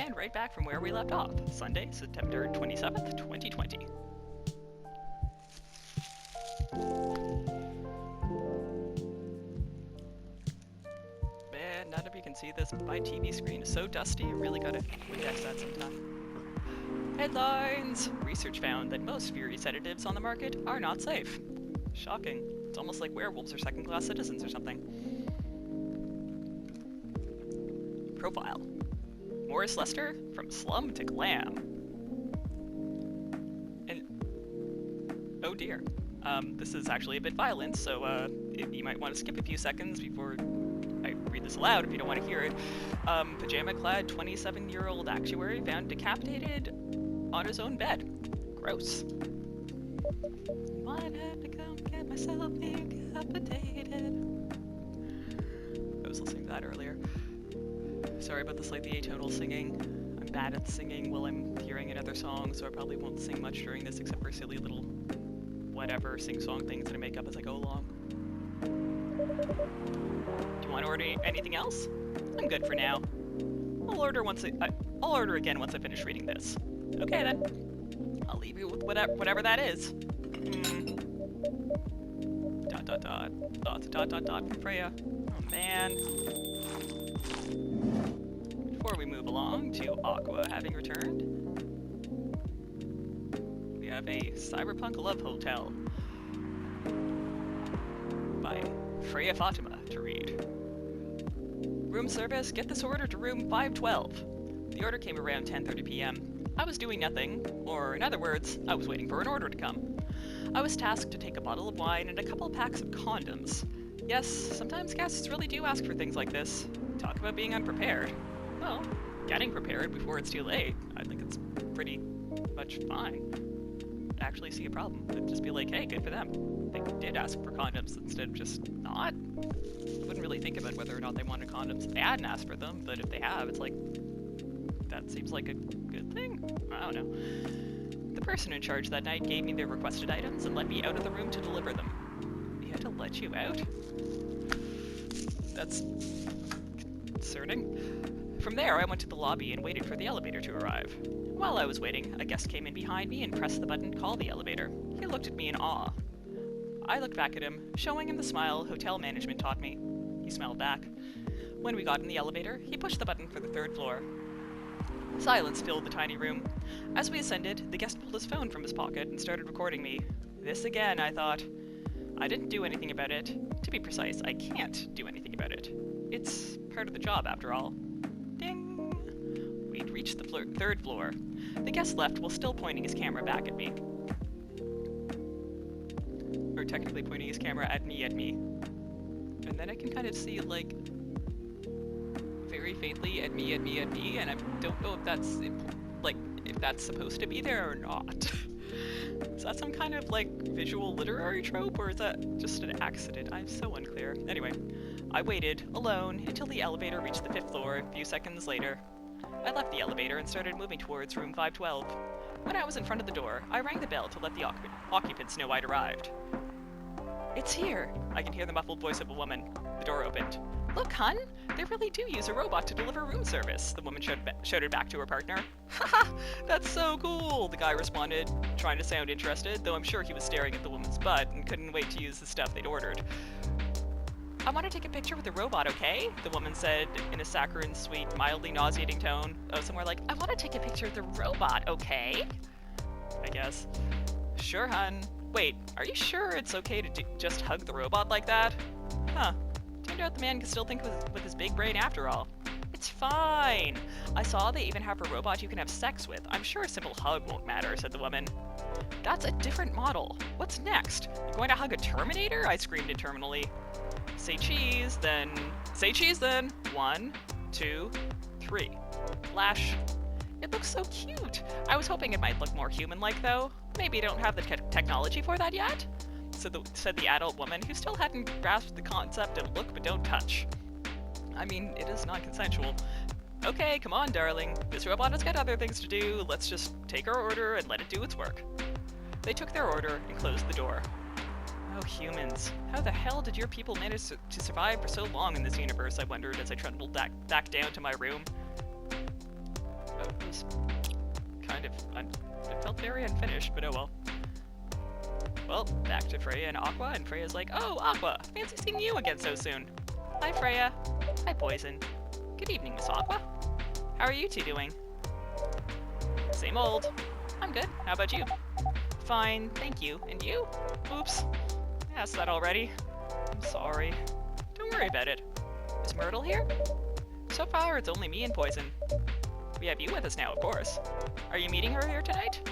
and right back from where we left off, Sunday, September 27th, 2020. Man, none of you can see this, but my TV screen is so dusty, I really gotta index that sometime. Headlines! Research found that most Fury sedatives on the market are not safe. Shocking. It's almost like werewolves are second-class citizens or something. Profile. Morris Lester, from slum to glam. And, oh dear. This is actually a bit violent, so you might want to skip a few seconds before I read this aloud if you don't want to hear it. Pajama-clad 27-year-old actuary found decapitated on his own bed. Gross. Might have to come get myself decapitated. I was listening to that earlier. Sorry about the slightly atonal singing. I'm bad at singing while I'm hearing another song, so I probably won't sing much during this except for silly little whatever sing-song things that I make up as I go along. Do you want to order anything else? I'm good for now. I'll order again once I finish reading this. Okay then. I'll leave you with whatever that is. Dot from Freya. Oh man. Before we move along to Aqua having returned, we have a Cyberpunk Love Hotel by Freya Fatima to read. Room service, get this order to room 512. The order came around 10:30 p.m. I was doing nothing, or in other words, I was waiting for an order to come. I was tasked to take a bottle of wine and a couple packs of condoms. Yes, sometimes guests really do ask for things like this. Talk about being unprepared. Well, getting prepared before it's too late, I think it's pretty much fine. I actually see a problem. It'd just be like, hey, good for them. They did ask for condoms instead of just not. I wouldn't really think about whether or not they wanted condoms if they hadn't asked for them, but if they have, it's like, that seems like a good thing? I don't know. The person in charge that night gave me their requested items and let me out of the room to deliver them. He had to let you out? That's concerning. From there, I went to the lobby and waited for the elevator to arrive. While I was waiting, a guest came in behind me and pressed the button to call the elevator. He looked at me in awe. I looked back at him, showing him the smile hotel management taught me. He smiled back. When we got in the elevator, he pushed the button for the 3rd floor. Silence filled the tiny room. As we ascended, the guest pulled his phone from his pocket and started recording me. This again, I thought. I didn't do anything about it. To be precise, I can't do anything about it. It's part of the job, after all. Ding! We'd reached the 3rd floor. The guest left while still pointing his camera back at me. Or technically pointing his camera at me. And then I can kind of see, like, very faintly at me, and I don't know if that's, like, if that's supposed to be there or not. Is that some kind of, like, visual literary trope, or is that just an accident? I'm so unclear. Anyway, I waited, alone, until the elevator reached the 5th floor a few seconds later. I left the elevator and started moving towards room 512. When I was in front of the door, I rang the bell to let the occupants know I'd arrived. It's here! I can hear the muffled voice of a woman. The door opened. Look, hun! They really do use a robot to deliver room service, the woman shouted back to her partner. Haha! That's so cool! The guy responded, trying to sound interested, though I'm sure he was staring at the woman's butt and couldn't wait to use the stuff they'd ordered. I want to take a picture with the robot, okay? The woman said in a saccharine, sweet, mildly nauseating tone. Oh, somewhere like, I want to take a picture with the robot, okay? I guess. Sure, hun. Wait, are you sure it's okay to just hug the robot like that? Huh. Turned out the man can still think with his big brain after all. It's fine. I saw they even have a robot you can have sex with. I'm sure a simple hug won't matter, said the woman. That's a different model. What's next? You're going to hug a Terminator? I screamed interminably. Say cheese, then... Say cheese, then! 1, 2, 3. Flash. It looks so cute. I was hoping it might look more human-like, though. Maybe you don't have the technology for that yet? Said the adult woman, who still hadn't grasped the concept of look but don't touch. I mean, it is non-consensual. Okay, come on, darling. This robot has got other things to do. Let's just take our order and let it do its work. They took their order and closed the door. Oh, humans. How the hell did your people manage to survive for so long in this universe, I wondered as I trundled back down to my room. It felt very unfinished, but oh well. Well, back to Freya and Aqua, and Freya's like, "Oh, Aqua, fancy seeing you again so soon." "Hi, Freya." "Hi, Poison." "Good evening, Miss Aqua. How are you two doing?" "Same old." "I'm good. How about you?" "Fine, thank you. And you?" "Oops. I asked that already. I'm sorry." "Don't worry about it." "Is Myrtle here?" "So far, it's only me and Poison." "We have you with us now, of course. Are you meeting her here tonight?"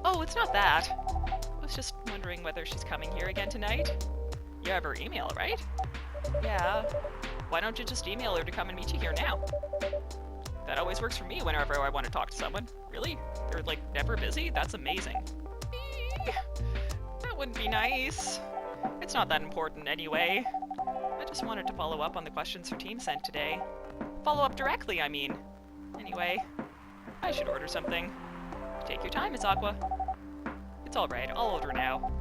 "Oh, it's not that. I was just wondering whether she's coming here again tonight." "You have her email, right?" "Yeah." "Why don't you just email her to come and meet you here now?" "That always works for me whenever I want to talk to someone." "Really? You're, like, never busy? That's amazing." That wouldn't be nice. It's not that important anyway. I just wanted to follow up on the questions her team sent today. Follow up directly, I mean. Anyway, I should order something. Take your time, Miss Aqua. It's alright, I'll order now.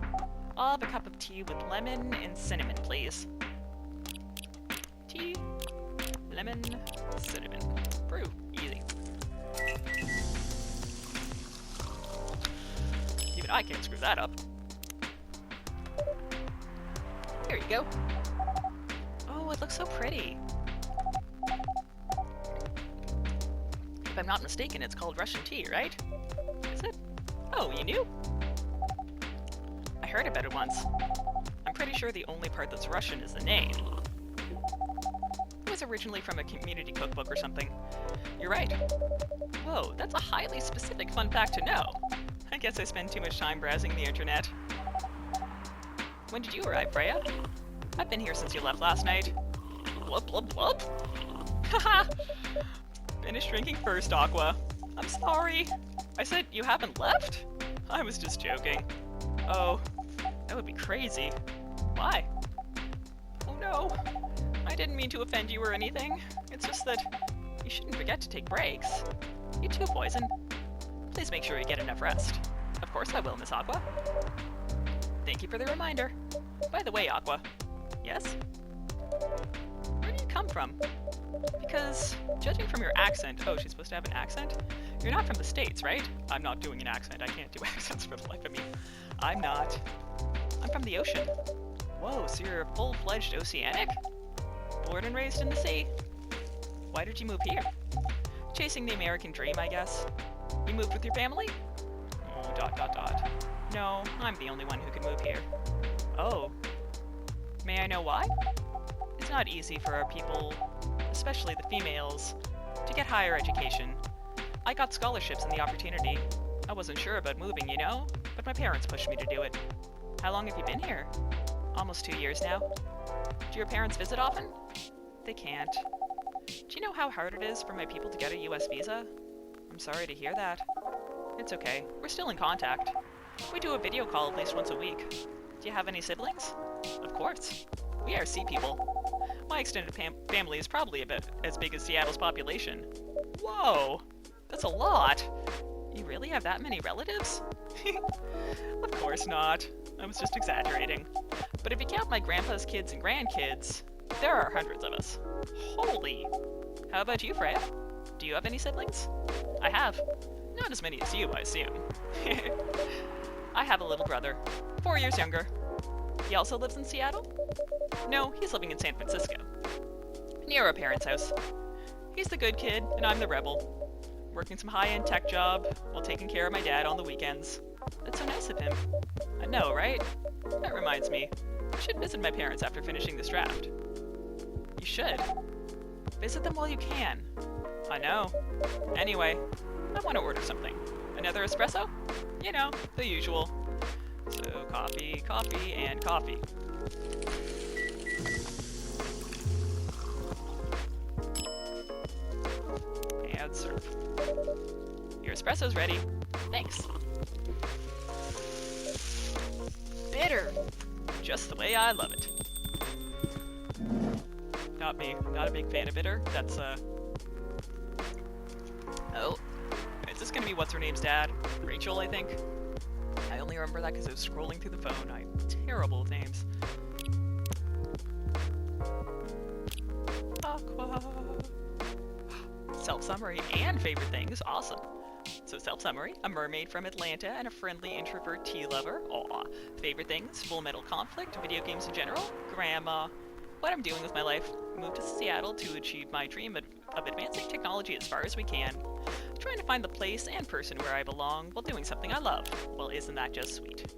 I'll have a cup of tea with lemon and cinnamon, please. Tea, lemon, cinnamon. Brew. Easy. Even I can't screw that up. Here you go. Oh, it looks so pretty. If I'm not mistaken, it's called Russian tea, right? Is it? Oh, you knew? I heard about it once. I'm pretty sure the only part that's Russian is the name. It was originally from a community cookbook or something. You're right. Whoa, that's a highly specific fun fact to know. I guess I spend too much time browsing the internet. When did you arrive, Freya? I've been here since you left last night. Blub blub blub? Haha! Finish drinking first, Aqua. I'm sorry. I said you haven't left? I was just joking. Oh, that would be crazy. Why? Oh no. I didn't mean to offend you or anything. It's just that you shouldn't forget to take breaks. You too, Poison. Please make sure you get enough rest. Of course I will, Miss Aqua. Thank you for the reminder. By the way, Aqua. Yes? Where do you come from? Because, judging from your accent... Oh, she's supposed to have an accent? You're not from the States, right? I'm not doing an accent. I can't do accents for the life of me. I'm not. I'm from the ocean. Whoa, so you're full-fledged oceanic? Born and raised in the sea. Why did you move here? Chasing the American dream, I guess. You moved with your family? Oh, ... No, I'm the only one who can move here. Oh. May I know why? It's not easy for our people, especially the females, to get higher education. I got scholarships and the opportunity. I wasn't sure about moving, you know, but my parents pushed me to do it. How long have you been here? Almost 2 years now. Do your parents visit often? They can't. Do you know how hard it is for my people to get a US visa? I'm sorry to hear that. It's okay. We're still in contact. We do a video call at least once a week. Do you have any siblings? Of course. We are sea people. My extended family is probably a bit as big as Seattle's population. Whoa! That's a lot! You really have that many relatives? Of course not. I was just exaggerating. But if you count my grandpa's kids and grandkids, there are hundreds of us. Holy! How about you, Freya? Do you have any siblings? I have. Not as many as you, I assume. I have a little brother, 4 years younger. He also lives in Seattle? No, he's living in San Francisco, near our parents' house. He's the good kid, and I'm the rebel. Working some high-end tech job, while taking care of my dad on the weekends. That's so nice of him. I know, right? That reminds me, I should visit my parents after finishing this draft. You should. Visit them while you can. I know. Anyway, I want to order something. Another espresso? You know, the usual. So, coffee, coffee, and coffee. And serve. Your espresso's ready. Thanks. Bitter! Just the way I love it. Not me. Not a big fan of bitter. That's, Oh. Is this gonna be what's-her-name's dad? Rachel, I think? I only remember that because I was scrolling through the phone. I'm terrible with names. Aqua. Self-summary and favorite things. Awesome. So self-summary, a mermaid from Atlanta and a friendly introvert tea lover. Aw. Favorite things, Full Metal Conflict, video games in general, grandma. What I'm doing with my life, moved to Seattle to achieve my dream of advancing technology as far as we can. Trying to find the place and person where I belong while doing something I love. Well, isn't that just sweet?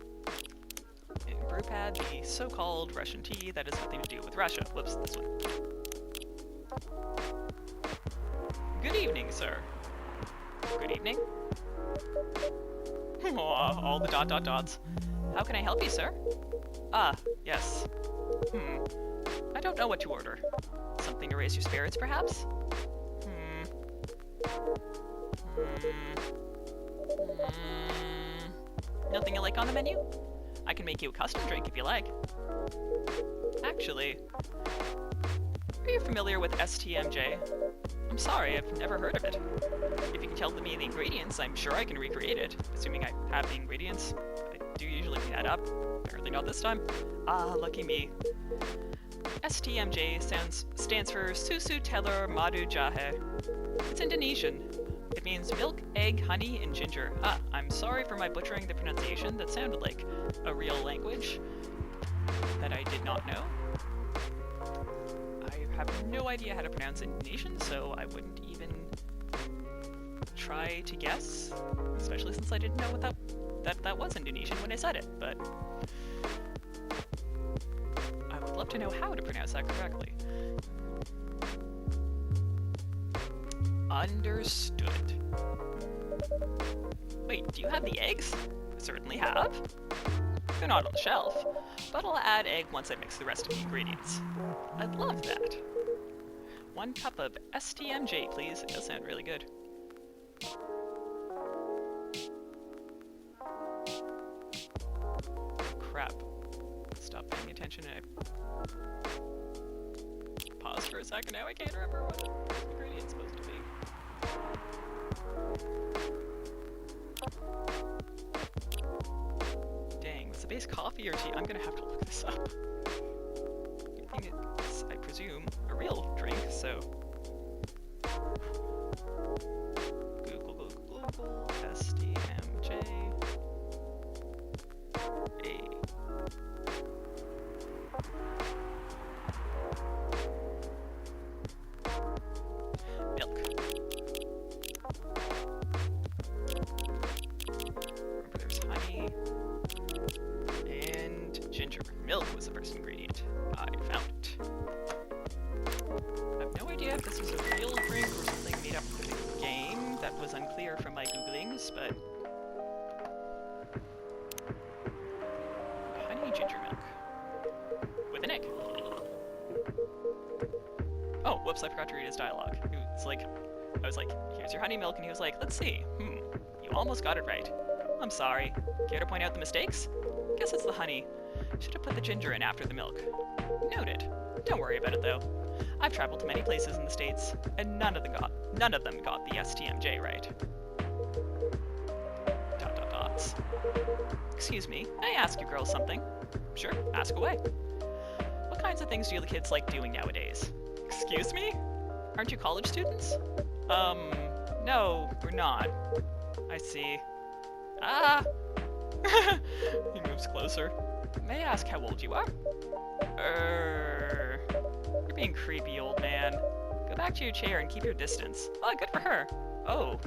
Brewpad, the so-called Russian tea that has nothing to do with Russia. Whoops, this one. Good evening, sir. Good evening. All the dots. How can I help you, sir? Ah, yes. I don't know what to order. Something to raise your spirits, perhaps? Nothing you like on the menu? I can make you a custom drink if you like. Actually, are you familiar with STMJ? I'm sorry, I've never heard of it. If you can tell me the ingredients, I'm sure I can recreate it, assuming I have the ingredients. I do usually clean that up. Apparently not this time. Ah, lucky me. STMJ stands for Susu Telur Madu Jahe. It's Indonesian. It means milk, egg, honey, and ginger. Ah, I'm sorry for my butchering the pronunciation. That sounded like a real language that I did not know. I have no idea how to pronounce Indonesian, so I wouldn't even try to guess, especially since I didn't know what that was Indonesian when I said it, but I would love to know how to pronounce that correctly. Understood. Wait, do you have the eggs? I certainly have. They're not on the shelf, but I'll add egg once I mix the rest of the ingredients. I'd love that. 1 cup of STMJ, please. It does sound really good. Crap. Stop paying attention and I pause for a second now. I can't remember what the ingredient's supposed to be. Dang, was the base coffee or tea? I'm gonna have to look this up. I think it's, I presume, a real drink, so... Google, STMJ... Milk. Remember there's honey and ginger. Milk was the first ingredient. I found it. I have no idea if this was a real drink or something made up for the game. That was unclear from my Googlings, but... honey ginger milk. With an egg. Oh, whoops, I forgot to read his dialogue. It's like, I was like, here's your honey milk, and he was like, let's see. You almost got it right. I'm sorry. Care to point out the mistakes? Guess it's the honey. Should have put the ginger in after the milk. Noted. Don't worry about it, though. I've traveled to many places in the States, and none of them got the STMJ right. ... Excuse me, may I ask you girls something? Sure, ask away. What kinds of things do the kids like doing nowadays? Excuse me? Aren't you college students? No, we're not. I see. Ah! He moves closer. May I ask how old you are? You're being creepy, old man. Go back to your chair and keep your distance. Oh, good for her. Oh,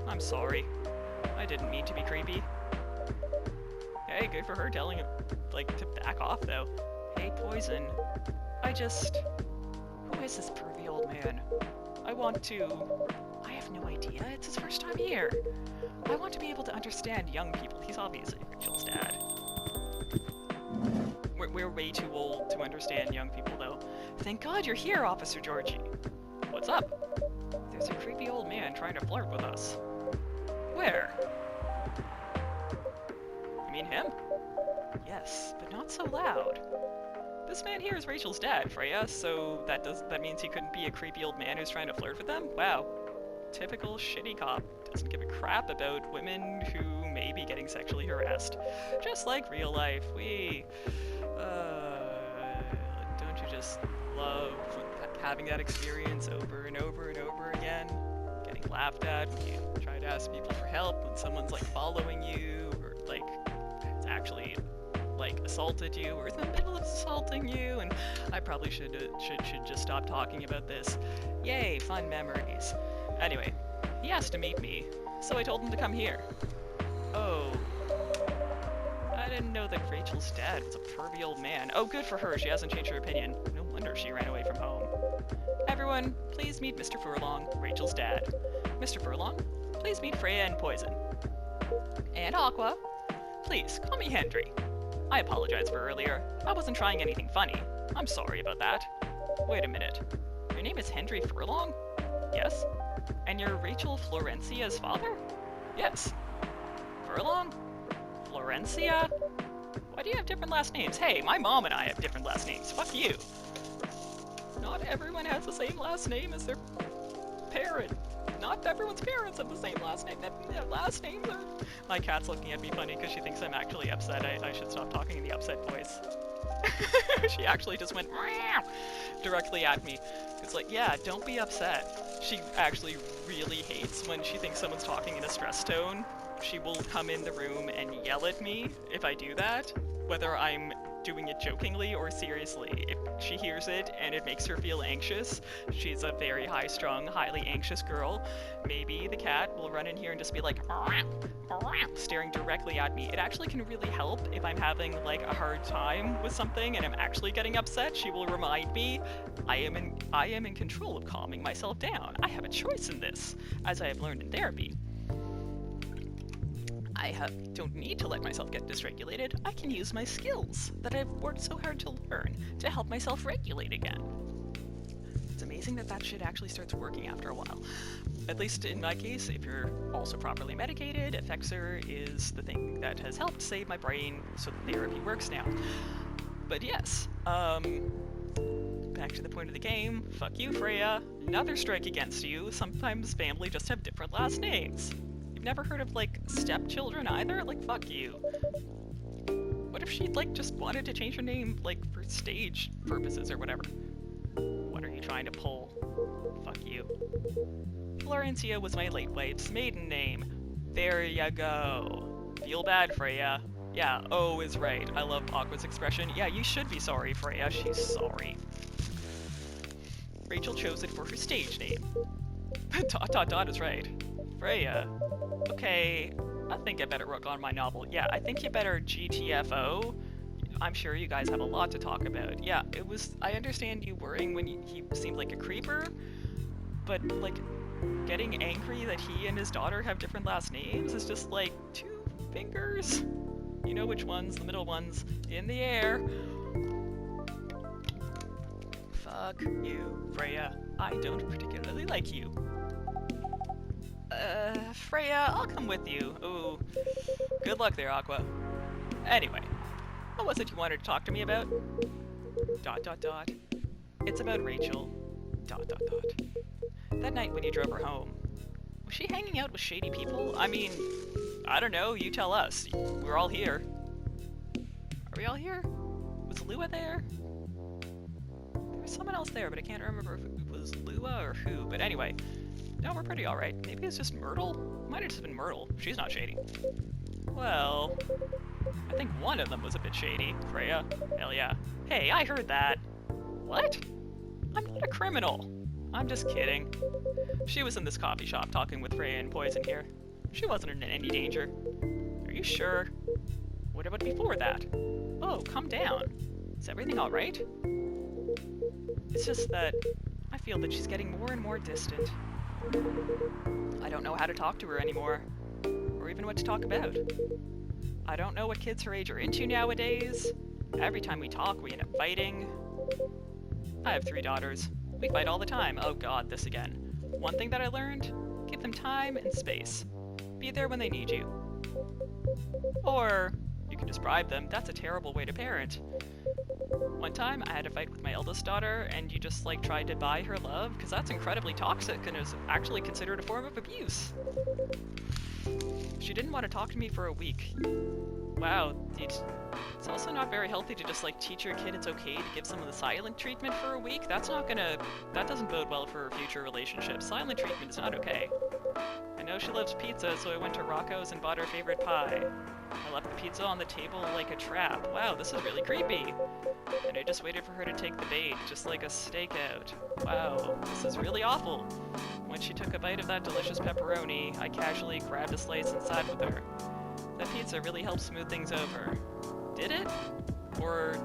I'm sorry. I didn't mean to be creepy. Hey, good for her telling him, like, to back off, though. Hey, Poison. Who is this pervy old man? I have no idea. It's his first time here. I want to be able to understand young people. He's obviously Rachel's dad. We're way too old to understand young people, though. Thank God you're here, Officer Georgie. What's up? There's a creepy old man trying to flirt with us. Where? You mean him? Yes, but not so loud. This man here is Rachel's dad, Freya, so that means he couldn't be a creepy old man who's trying to flirt with them? Wow. Typical shitty cop. Doesn't give a crap about women who may be getting sexually harassed. Just like real life. Don't you just love having that experience over and over and over again? Getting laughed at when you try to should ask people for help when someone's like following you, or like it's actually like assaulted you, or is in the middle of assaulting you, and I probably should just stop talking about this. Yay, fun memories. Anyway, he asked to meet me, so I told him to come here. Oh, I didn't know that Rachel's dad was a pervy old man. Oh, good for her, she hasn't changed her opinion. No wonder she ran away from home. Everyone, please meet Mr. Furlong, Rachel's dad. Mr. Furlong, please meet Freya and Poison. And Aqua, please call me Hendry. I apologize for earlier. I wasn't trying anything funny. I'm sorry about that. Wait a minute. Your name is Hendry Furlong? Yes. And you're Rachel Florencia's father? Yes. Furlong? Florencia? Why do you have different last names? Hey, my mom and I have different last names. Fuck you. Not everyone has the same last name as their parent. Not everyone's parents have the same last name. Their last names are... My cat's looking at me funny because she thinks I'm actually upset. I should stop talking in the upset voice. She actually just went meow directly at me. It's like, yeah, don't be upset. She actually really hates when she thinks someone's talking in a stress tone. She will come in the room and yell at me if I do that, whether I'm doing it jokingly or seriously. If she hears it and it makes her feel anxious, she's a very high-strung, highly anxious girl, maybe the cat will run in here and just be like, staring directly at me. It actually can really help if I'm having like a hard time with something and I'm actually getting upset. She will remind me I am in control of calming myself down. I have a choice in this, as I have learned in therapy. Don't need to let myself get dysregulated. I can use my skills that I've worked so hard to learn to help myself regulate again. It's amazing that shit actually starts working after a while. At least in my case, if you're also properly medicated, Effexor is the thing that has helped save my brain, so the therapy works now. But yes, back to the point of the game. Fuck you, Freya. Another strike against you. Sometimes family just have different last names. Never heard of like stepchildren either? Like, fuck you. What if she like just wanted to change her name like for stage purposes or whatever? What are you trying to pull? Fuck you. Florencia was my late wife's maiden name. There ya go. Feel bad, Freya. Yeah, O is right. I love Aqua's expression. Yeah, you should be sorry, Freya. She's sorry. Rachel chose it for her stage name. ... is right. Freya. Okay, I think I better work on my novel. Yeah, I think you better GTFO. I'm sure you guys have a lot to talk about. Yeah, I understand you worrying when he seemed like a creeper, but like getting angry that he and his daughter have different last names is just like 2 fingers. You know which ones, the middle ones, in the air. Fuck you, Freya. I don't particularly like you. Freya, I'll come with you. Ooh, good luck there, Aqua. Anyway, what was it you wanted to talk to me about? ... It's about Rachel. ... That night when you drove her home, was she hanging out with shady people? I mean, I don't know, you tell us. We're all here. Are we all here? Was Lua there? There was someone else there, but I can't remember if it was Lua or who, but anyway. No, we're pretty alright. Maybe it's just Myrtle? Might have just been Myrtle. She's not shady. Well, I think one of them was a bit shady. Freya. Hell yeah. Hey, I heard that. What? I'm not a criminal. I'm just kidding. She was in this coffee shop talking with Freya and Poison here. She wasn't in any danger. Are you sure? What about before that? Oh, calm down. Is everything alright? It's just that I feel that she's getting more and more distant. I don't know how to talk to her anymore, or even what to talk about. I don't know what kids her age are into nowadays. Every time we talk, we end up fighting. I have 3 daughters. We fight all the time. Oh god, this again. One thing that I learned, give them time and space. Be there when they need you. Or, you can just bribe them. That's a terrible way to parent. One time, I had a fight with my eldest daughter, and you just, like, tried to buy her love, because that's incredibly toxic and is actually considered a form of abuse. She didn't want to talk to me for a week. Wow, it's also not very healthy to just, like, teach your kid it's okay to give someone the silent treatment for a week. That doesn't bode well for future relationships. Silent treatment is not okay. know she loves pizza, so I went to Rocco's and bought her favorite pie. I left the pizza on the table like a trap. Wow, this is really creepy. And I just waited for her to take the bait, just like a stakeout. Wow, this is really awful. When she took a bite of that delicious pepperoni, I casually grabbed a slice and sat with her. That pizza really helped smooth things over. Did it? Or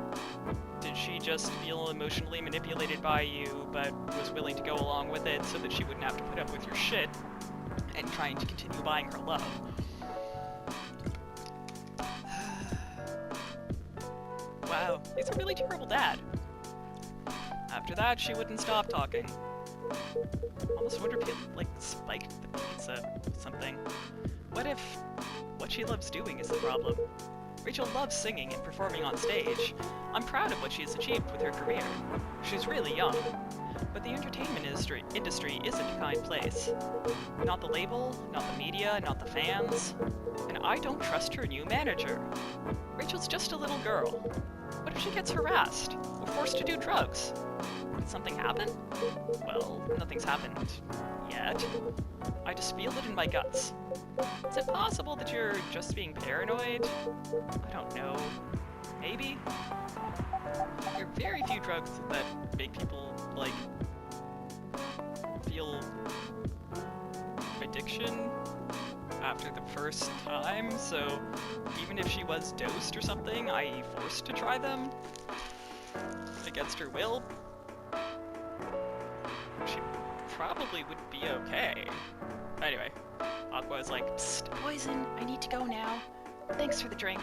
did she just feel emotionally manipulated by you, but was willing to go along with it so that she wouldn't have to put up with your shit and trying to continue buying her love? Wow, he's a really terrible dad. After that, she wouldn't stop talking. Almost wonder if he, like, spiked the pizza or something. What if what she loves doing is the problem? Rachel loves singing and performing on stage. I'm proud of what she's achieved with her career. She's really young, but the entertainment industry isn't a kind place. Not the label, not the media, not the fans, and I don't trust her new manager. Rachel's just a little girl. What if she gets harassed or forced to do drugs? Did something happen? Well, nothing's happened yet. I just feel it in my guts. Is it possible that you're just being paranoid? I don't know. Maybe? There are very few drugs that make people, like, feel addiction after the first time, so even if she was dosed or something, i.e. forced to try them against her will, she probably would be okay. Anyway, Aqua is like, "Psst, Poison, I need to go now. Thanks for the drink.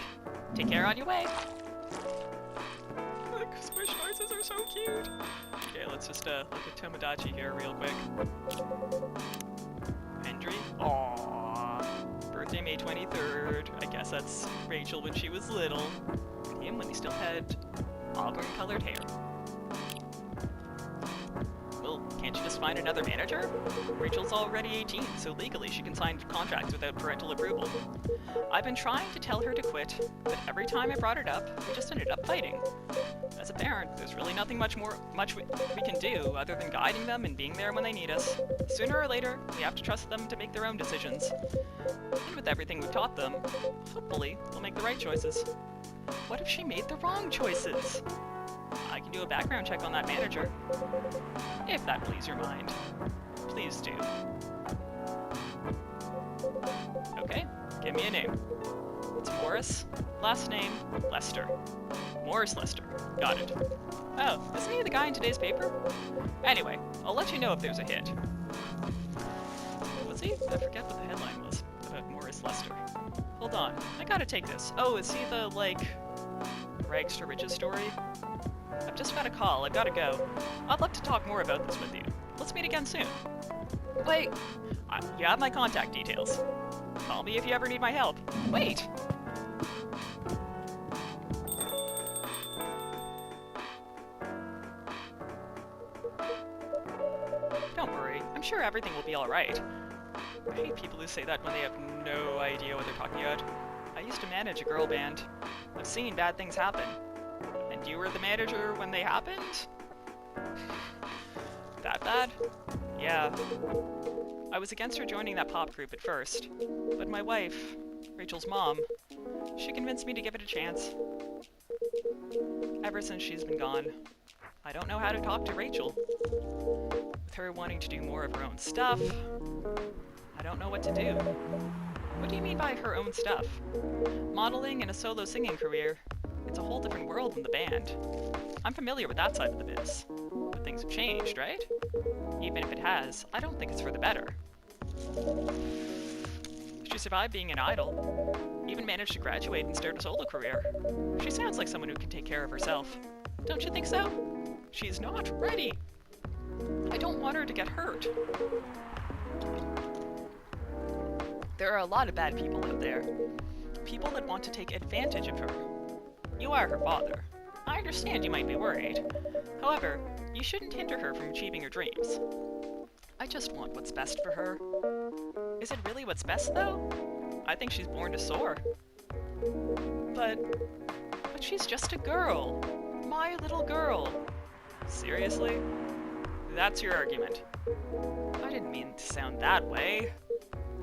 Take care on your way." The squish noises are so cute. Okay, let's just look at Tomodachi here real quick. Hendry? Aww. Birthday May 23rd. I guess that's Rachel when she was little. And him when he still had auburn-colored hair. Well, can't you just find another manager? Rachel's already 18, so legally she can sign contracts without parental approval. I've been trying to tell her to quit, but every time I brought it up, we just ended up fighting. As a parent, there's really nothing much we can do other than guiding them and being there when they need us. Sooner or later, we have to trust them to make their own decisions. And with everything we've taught them, hopefully, they'll make the right choices. What if she made the wrong choices? I can do a background check on that manager. If that will ease your mind. Please do. Okay, give me a name. It's Morris, last name, Lester. Morris Lester. Got it. Oh, isn't he the guy in today's paper? Anyway, I'll let you know if there's a hit. Was he? I forget what the headline was about Morris Lester. Hold on, I gotta take this. Oh, is he the, like, rags to riches story? I've just got a call, I've gotta go. I'd love to talk more about this with you. Let's meet again soon. Wait, you have my contact details. Call me if you ever need my help. Wait! Don't worry, I'm sure everything will be alright. I hate people who say that when they have no idea what they're talking about. I used to manage a girl band. I've seen bad things happen. And you were the manager when they happened? That bad? Yeah. I was against her joining that pop group at first, but my wife, Rachel's mom, she convinced me to give it a chance. Ever since she's been gone, I don't know how to talk to Rachel. With her wanting to do more of her own stuff, I don't know what to do. What do you mean by her own stuff? Modeling and a solo singing career. It's a whole different world than the band. I'm familiar with that side of the biz. But things have changed, right? Even if it has, I don't think it's for the better. She survived being an idol, even managed to graduate and start a solo career. She sounds like someone who can take care of herself. Don't you think so? She's not ready. I don't want her to get hurt. There are a lot of bad people out there. People that want to take advantage of her. You are her father. I understand you might be worried. However, you shouldn't hinder her from achieving her dreams. I just want what's best for her. Is it really what's best, though? I think she's born to soar. But she's just a girl. My little girl. Seriously? That's your argument. I didn't mean to sound that way.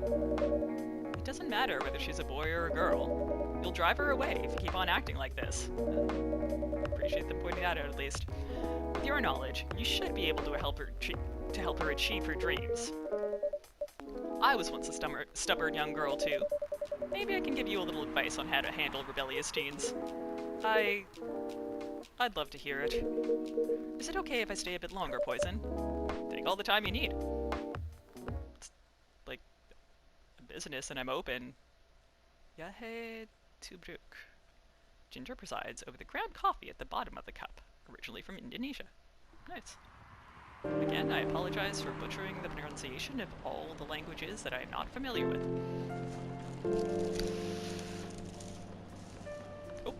It doesn't matter whether she's a boy or a girl. You'll drive her away if you keep on acting like this. Appreciate them pointing that out at least. With your knowledge, you should be able to help her achieve her dreams. I was once a stubborn young girl too. Maybe I can give you a little advice on how to handle rebellious teens. I'd love to hear it. Is it okay if I stay a bit longer, Poison? Take all the time you need. It's like a business and I'm open. Yahe Tubruk. Ginger presides over the ground coffee at the bottom of the cup, originally from Indonesia. Nice. Again, I apologize for butchering the pronunciation of all the languages that I am not familiar with. Oh,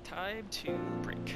time to break.